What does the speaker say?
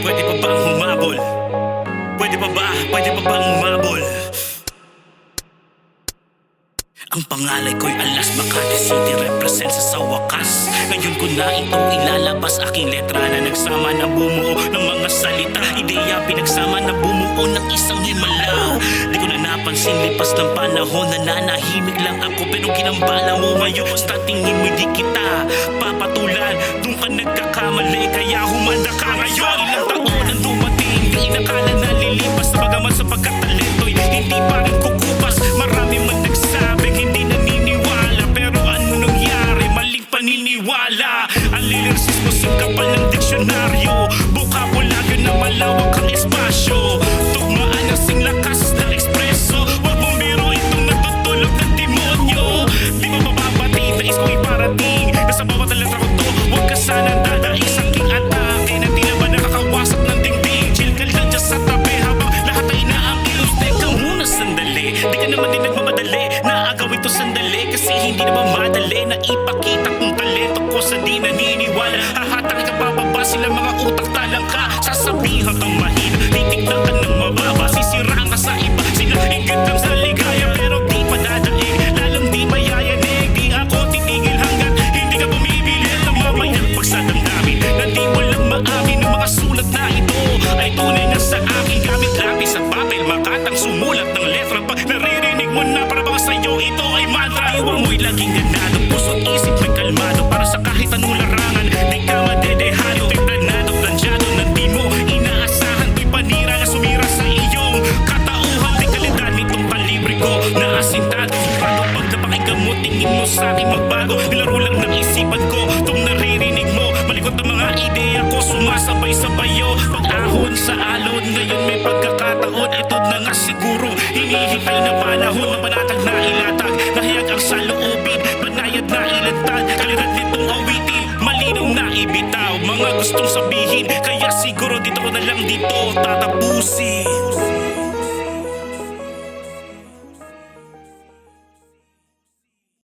Pwede pa bang humabol? Pwede pa bang humabol? Ang pangalay ko'y Alas, Makati City represent sa wakas. Ngayon ko na ito ilalabas, aking letra na nagsama na bumuo ng mga salita, ideya pinagsama na bumuo ng isang himala. Di ko na napansin lipas ng panahon, nananahimik lang ako pero ginambala mo ngayon. Sa tingin mo di kita papatulan, doon ka nagkakamali kaya humanda ka ngayon. Ilang taon ang dumating, di inakala na lilipas, bagaman sa pagkataleto'y hindi pa rin kukupas. Marami man nagsabing hindi naniniwala, pero ano nangyari? Maling paniniwala. Ang lilirsismo sa kapal ng diksyonaryo, bukabulagyo na malawak ang espasyo, tugmaan ng sing lakas ng ekspreso. Huwag mong biro itong natutulog ng demonyo. Di mo mababati, nais ko iparating na sa bawat letra ko to, huwag ka sanang dadaig sa aking atake na tila ba nakakawasak ng dingding. Chill ka lang dyan sa tabi habang lahat ay inaangkilos. Teka muna sandali, di ka naman din nagmamadali na agawin to sandali, kasi hindi naman madali na ipakita kung talento ko sa di naniniwala. Hahatang ka bababa, sila mga utak talang ka, sasabihan kang mahina, titignan ka ng mababa, sisiraan ka sa iba, sila higit lang sa ligaya pero di pa dadaig, lalong di mayayanig. Di ako titigil hanggat hindi ka bumibili ng mamayang pagsadamdamin na di mo lang maamin ng mga sulat na ito ay tunay na sa akin. Gamit lapis at papel, makatang sumulat ng letra pag naririnig mo na para baka sa'yo ito ay mantra. Iwan mo'y laging ganado, puso't isip may kalmado, para sa kahit anong larangan di ka madedehado. Templanado, plansyado na di mo inaasahan, ko'y panira na sumira sa iyong katauhan. Di kalidad nitong kalibre ko na asintado, sigurado pag napakinggan mo tingin mo sa'kin magbago. Nilaro lang ng isipan ko itong naririnig mo, malikot ang mga ideya ko sumasabay sa bayo. Pag-ahon sa alon, ngayon may pagkakataon, ito na nga siguro hinihintay na panahon na panatag na ilatag, nahiyag ang saloobin, banayad na ilantad, kalidad nitong awitin, malinaw na ibitaw mga gustong sabihin, kaya siguro dito ko na lang dito tatapusin.